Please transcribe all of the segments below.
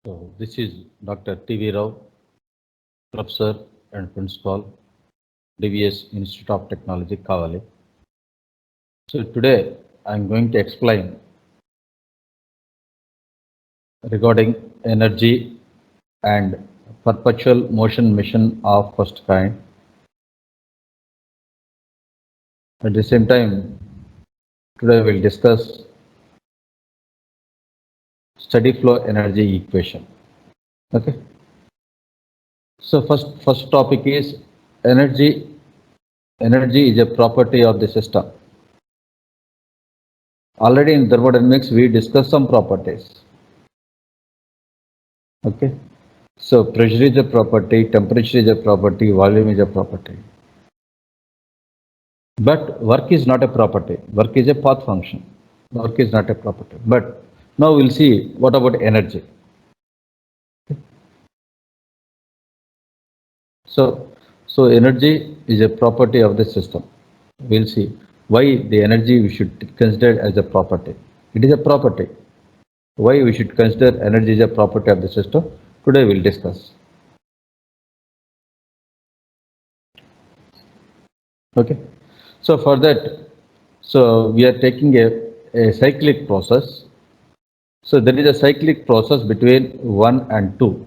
So this is Dr. T.V. Rao, Professor and Principal, DVS Institute of Technology, Kavali. So today I am going to explain regarding energy and perpetual motion machine of first kind. At the same time, today we will discuss steady flow energy equation. Okay. So first topic is energy. Energy is a property of the system. Already in thermodynamics we discussed some properties. Okay. So pressure is a property, temperature is a property, volume is a property. But work is not a property. Work is a path function. Work is not a property. But now we'll see what about energy. So energy is a property of the system. We'll see why the energy we should consider as a property. It is a property. Why we should consider energy as a property of the system? Today we'll discuss. Okay. So for that, so we are taking a cyclic process. So there is a cyclic process between 1 and 2.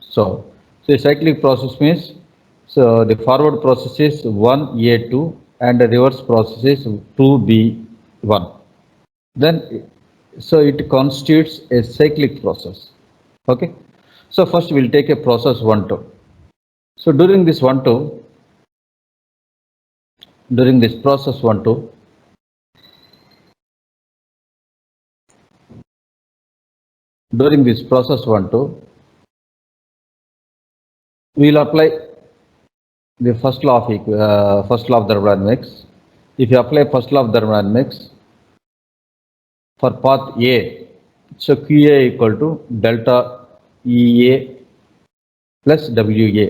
So a cyclic process means, so the forward process is 1A2 and the reverse process is 2B1. Then, so it constitutes a cyclic process. Okay. So first we'll take a process 1-2. So during this 1-2, during this process 1-2, during this process 1-2, we will apply the first law of thermodynamics. If you apply first law of thermodynamics for path A, so QA equal to delta EA plus WA.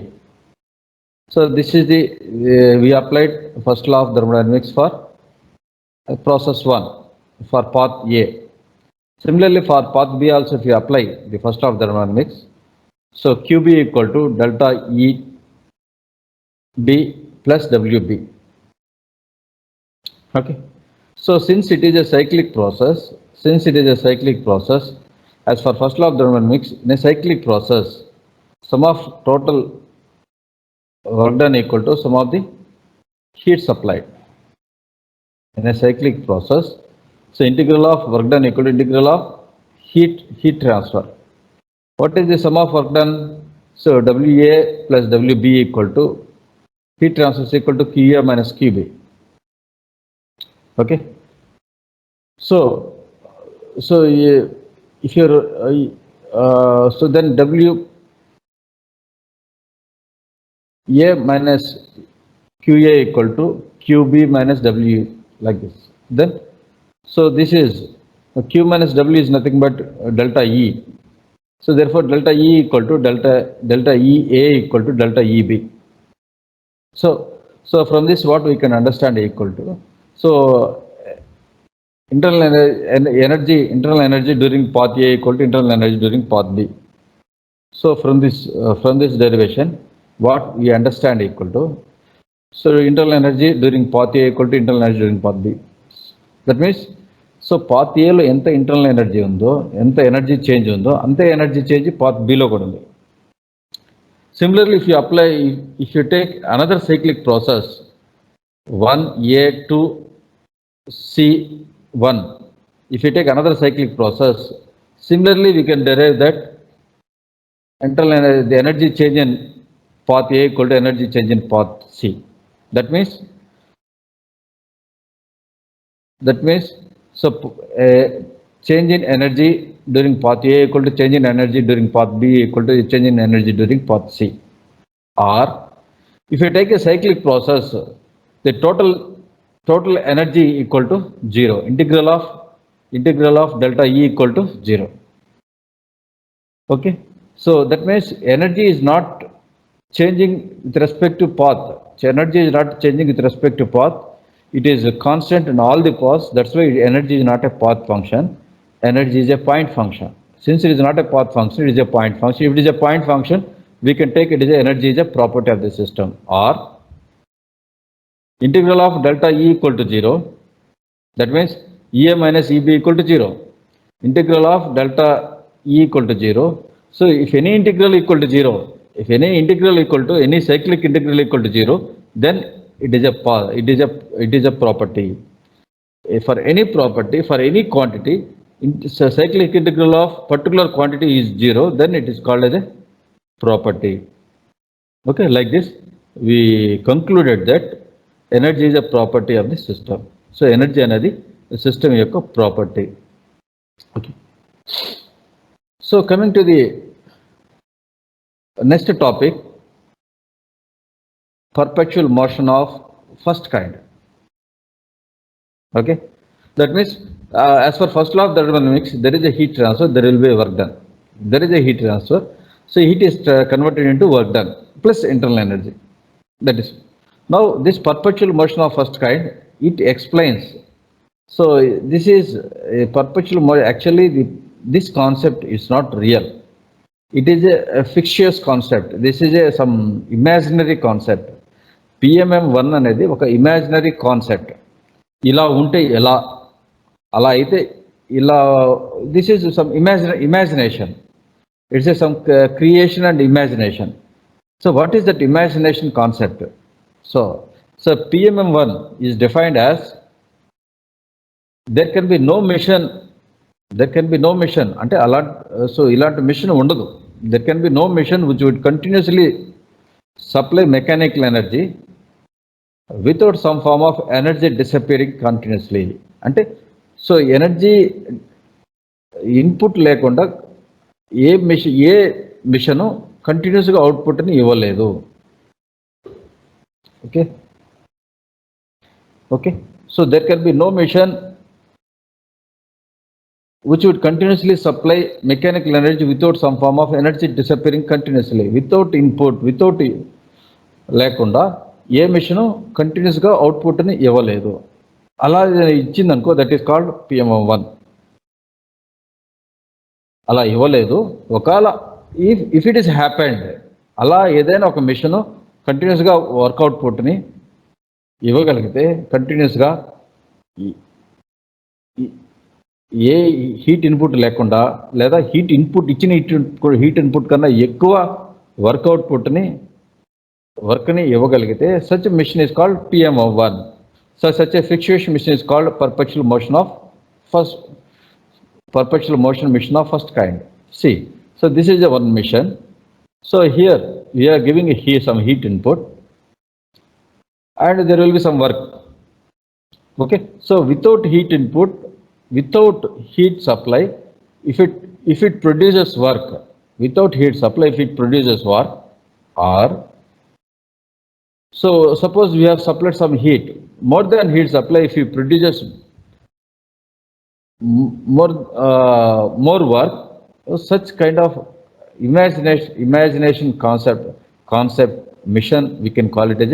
So this is the we applied first law of thermodynamics for process 1 for path A. Similarly, for path B also, if you apply the first law of thermodynamics, so QB equal to delta EB plus WB. Okay. So since it is a cyclic process, as for first law of thermodynamics, in a cyclic process, sum of total work done equal to sum of the heat supplied. In a cyclic process, so integral of work done equal to integral of heat transfer. What is the sum of work done? So WA plus WB equal to heat transfer is equal to QA minus QB. Okay. So if you're so then W A minus QA equal to QB minus W, like this. Then so this is Q minus W is nothing but delta E. So therefore delta E equal to delta EA equal to delta EB. So from this what we can understand equal to, so internal energy during path A equal to internal energy during path B. So from this derivation, what we understand equal to, so internal energy during path A equal to internal energy during path B. That means, so path A lo enta internal energy undo, enta energy change undo, ante energy change path B lo kuda undi. Similarly, if you take another cyclic process 1A2 C1, if you take another cyclic process, similarly we can derive that internal energy, the energy change in path A equal to energy change in path C. That means so change in energy during path A equal to change in energy during path B equal to change in energy during path C. Or if you take a cyclic process, the total energy equal to 0. Integral of delta E equal to 0. Okay. So that means energy is not changing with respect to path. So energy is not changing with respect to path. It is a constant in all the paths. That's why energy is not a path function. Energy is a point function. Since it is not a path function, it is a point function. If it is a point function, we can take it as a energy is a property of the system. Or integral of delta E equal to 0. That means EA minus EB equal to 0. Integral of delta E equal to 0. So if any integral equal to 0, if any integral equal to any cyclic integral equal to 0, then it is a property. For any property, for any quantity, cyclic integral of particular quantity is 0, then it is called as a property. Okay, like this, we concluded that energy is a property of the system. So energy another system yokka property. Okay. So coming to the next topic, perpetual motion of first kind. Okay, that means as for first law of thermodynamics, there is a heat transfer, there will be a work done. There is a heat transfer, so heat is converted into work done plus internal energy. That is, now this perpetual motion of first kind, it explains. So this is a perpetual motion. Actually, this concept is not real. It is a fictitious concept. This is some imaginary concept. PMM1 అనేది ఒక imaginary concept. ఇలా ఉంటే ఎలా, అలా అయితే ఇలా, this is some imagination. It's some creation and imagination. So what is that imagination concept? So PMM1 is defined as there can be no mission అంటే అలా, సో ఇలాంటి మిషన్ ఉండదు. There can be no mission which would continuously supply mechanical energy without some form of energy disappearing continuously. అంటే so energy input లేకుండా ఏ machine కంటిన్యూస్గా అవుట్పుట్ని ఇవ్వలేదు. Okay, so there can be no machine which would continuously supply mechanical energy without some form of energy disappearing continuously, without input, without లేకుండా ఏ machine కంటిన్యూస్గా అవుట్పుట్ని ఇవ్వలేదు. అలా ఇచ్చిందనుకో, దట్ ఈస్ కాల్డ్ PMM1. అలా ఇవ్వలేదు. ఒకవేళ ఇఫ్ ఇట్ ఈస్ హ్యాపెండ్, అలా ఏదైనా ఒక మిషను కంటిన్యూస్గా వర్క్ అవుట్పుట్ని ఇవ్వగలిగితే, కంటిన్యూస్గా ఏ హీట్ ఇన్పుట్ లేకుండా, లేదా హీట్ ఇన్పుట్ ఇచ్చిన హీట్ ఇన్పుట్ కన్నా ఎక్కువ వర్క్ని ఇవ్వగలిగితే, such machine is called PMM1. So such a fixation machine is called perpetual motion mission of first kind. See, so this is a one mission. So here we are giving some heat input and there will be some work. Okay, so without heat input, without heat supply, if it produces work, without heat supply, if it produces work, or so suppose we have supplied some heat, more than heat supply, if it produces more work, such kind of imagination concept mission, we can call it as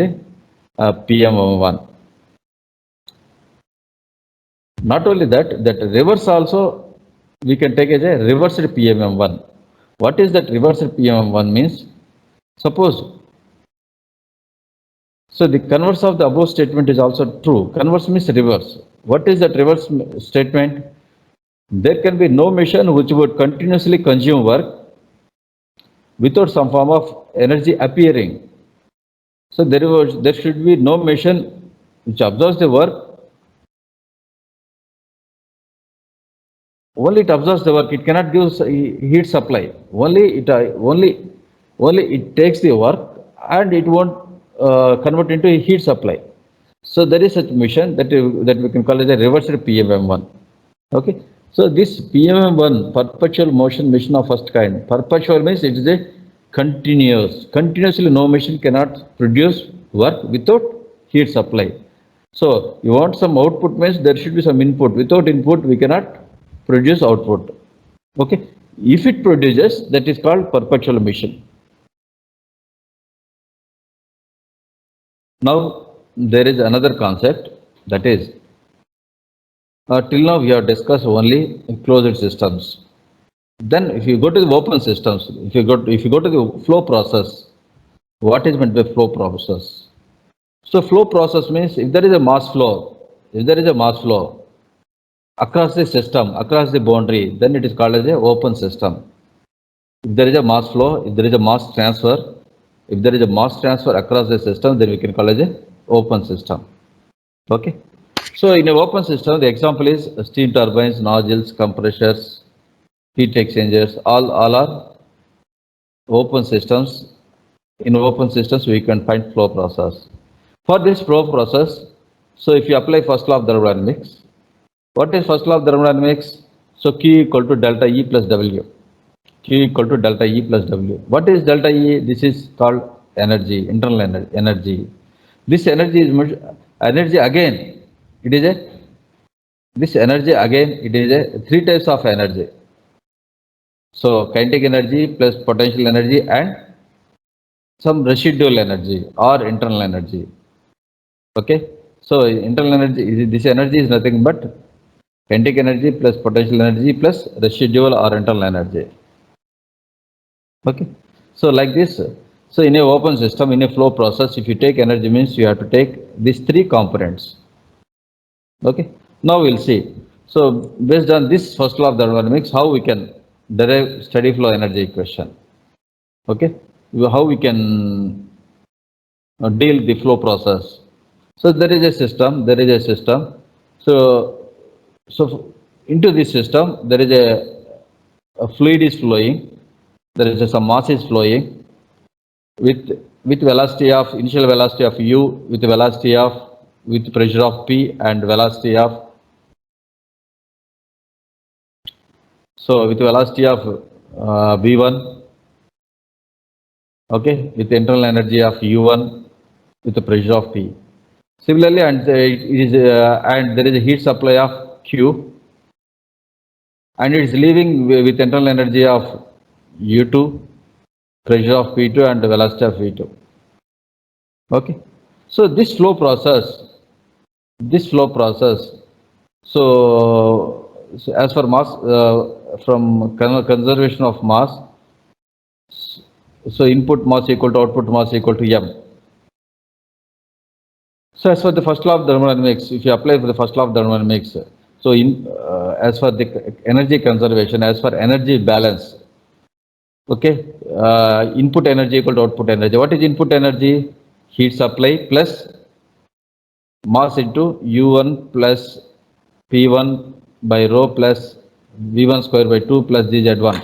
a PMM1. Not only that reverse also we can take as a reversed PMM1. What is that reversed PMM1 means? Suppose, so the converse of the above statement is also true. Converse means reverse. What is that reverse statement? There can be no mission which would continuously consume work without some form of energy appearing. So there should be no mission which absorbs the work. Only it absorbs the work, it cannot give heat supply. Only it takes the work and it won't convert into a heat supply. So there is such mission that we can call it a reversed PMM1. Okay, so this PMM1, perpetual motion mission of first kind. Perpetual means it is a continuously no mission cannot produce work without heat supply. So you want some output means there should be some input. Without input we cannot produce output. Okay, if it produces, that is called perpetual mission. Now there is another concept, that is till now we have discussed only closed systems. Then if you go to the open systems, if you go to the flow process, what is meant by flow process? So flow process means if there is a mass flow across the system, across the boundary, then it is called as a open system. If there is a mass flow, if there is a mass transfer, if there is a mass transfer across the system, then we can call it a open system. Okay. So in an open system, the example is steam turbines, nozzles, compressors, heat exchangers, all are open systems. In open systems, we can find flow process. For this flow process, so if you apply first law of thermodynamics, what is first law of thermodynamics? So Q equal to delta E plus W. Q equal to delta E plus W. What is delta E? This is called energy, internal energy. This energy is energy again. It is a this energy again. It is a three types of energy. So kinetic energy plus potential energy and some residual energy or internal energy. Okay. So internal energy. This energy is nothing but kinetic energy plus potential energy plus residual or internal energy. Okay. So like this, so in a open system, in a flow process, if you take energy means you have to take these three components. Okay. Now we'll see. So based on this first law of thermodynamics, how we can derive steady flow energy equation. Okay. How we can deal the flow process. So there is a system. So into this system, there is a fluid is flowing. There is some mass is flowing with velocity of initial velocity of u, with velocity of with pressure of p and velocity of with velocity of v1, okay, with internal energy of u1 with the pressure of p. Similarly, and and there is a heat supply of q, and it is leaving with internal energy of u2, pressure of p2 and velocity of v2. Okay. So this flow process, so as for mass, from conservation of mass, so input mass equal to output mass equal to m. So as for the first law of thermodynamics, if you apply for the first law of thermodynamics, so as for the energy conservation, as for energy balance, okay, input energy equal to output energy. What is input energy? Heat supply plus mass into u1 plus p1 by rho plus v1 square by 2 plus gz1.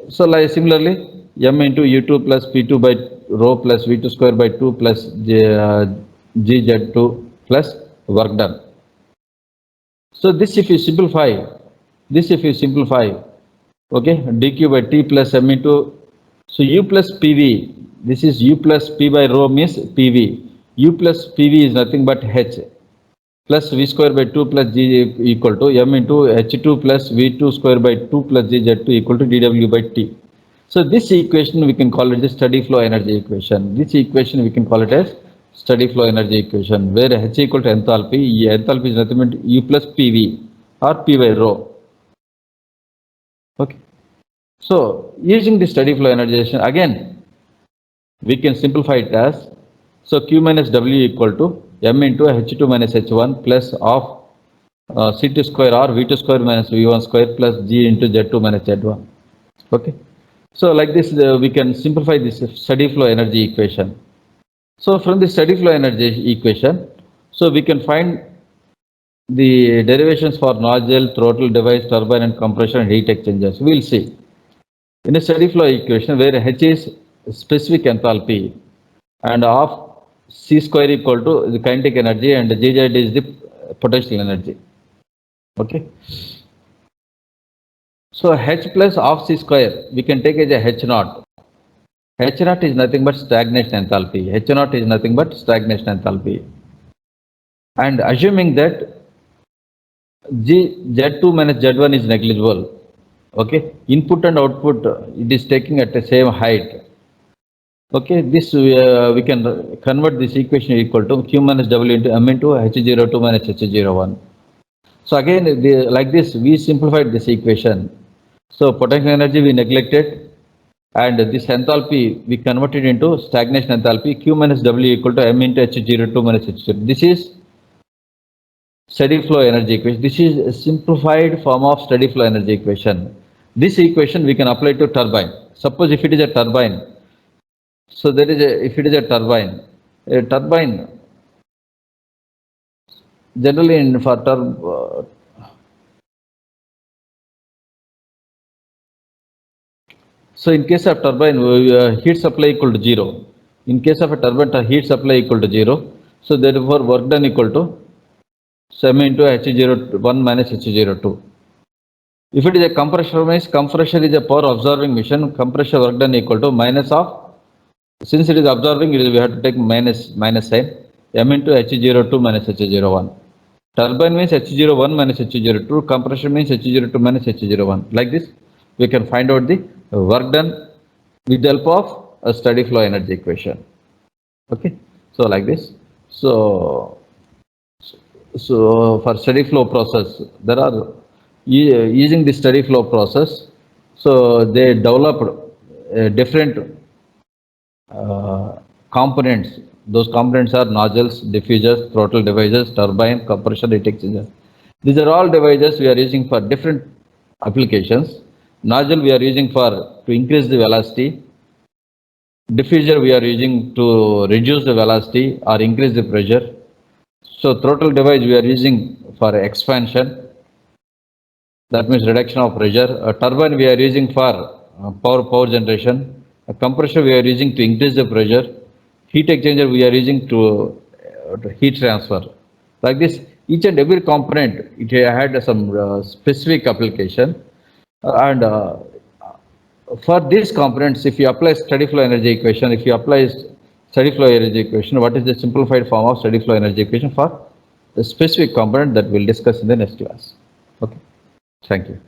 So like similarly, m into u2 plus p2 by rho plus v2 square by 2 plus gz2 plus work done. So this if you simplify, okay, dq by t plus m into, so u plus pv, this is u plus p by rho means pv. U plus pv is nothing but h plus v square by 2 plus g equal to m into h2 plus v2 square by 2 plus gz2 equal to dw by t. So this equation we can call it the steady flow energy equation. This equation we can call it as steady flow energy equation, where h equal to enthalpy. Enthalpy is nothing but u plus pv or p by rho. Okay. So using the steady flow energization, again we can simplify it as, so q minus w equal to m into h2 minus h1 plus of c2 square or v2 square minus v1 square plus g into z2 minus z1. Okay. So like this, we can simplify this steady flow energy equation. So from the steady flow energy equation, so we can find the derivations for nozzle, throttle device, turbine and compression and heat exchangers. We will see. In a steady flow equation where h is specific enthalpy and of c square equal to the kinetic energy and gz is the potential energy. Okay. So h plus of c square we can take as a h naught. H naught is nothing but stagnation enthalpy. H naught is nothing but stagnation enthalpy. And assuming that z2 minus z1 is negligible, okay, input and output it is taking at the same height. Okay, this we can convert this equation equal to q minus w into m into h02 minus h01. So So again, like this, we simplified this equation. So potential energy we neglected, and this enthalpy we converted into stagnation enthalpy. Q minus W equal to M into H02 minus H0. This is steady flow energy equation. This is a simplified form of steady flow energy equation. This equation we can apply to turbine. Suppose if it is a turbine, so there is a, if it is a turbine generally in for so in case of turbine, heat supply equal to 0. In case of a turbine, heat supply equal to 0. So therefore work done equal to sum into H01 minus H02. If it is a compressor, means compressor is a power absorbing machine. Compressor work done equal to minus of, since it is absorbing, we have to take minus sign, M into H02 minus H01. Turbine means H01 minus H02. Compressor means H02 minus H01. Like this, we can find out the work done with the help of a steady flow energy equation. Okay, so like this. So for steady flow process, there are using the steady flow process. So they developed different components. Those components are nozzles, diffusers, throttle devices, turbine, compression, heat exchanger. These are all devices we are using for different applications. Nozzle we are using for to increase the velocity. Diffuser we are using to reduce the velocity or increase the pressure. So throttle device we are using for expansion. That means reduction of pressure. A turbine we are using for power generation. A compressor we are using to increase the pressure. Heat exchanger we are using to heat transfer. Like this, each and every component, it had some specific application. And for these components, if you apply steady flow energy equation, what is the simplified form of steady flow energy equation for the specific component that we'll discuss in the next class? Okay, thank you.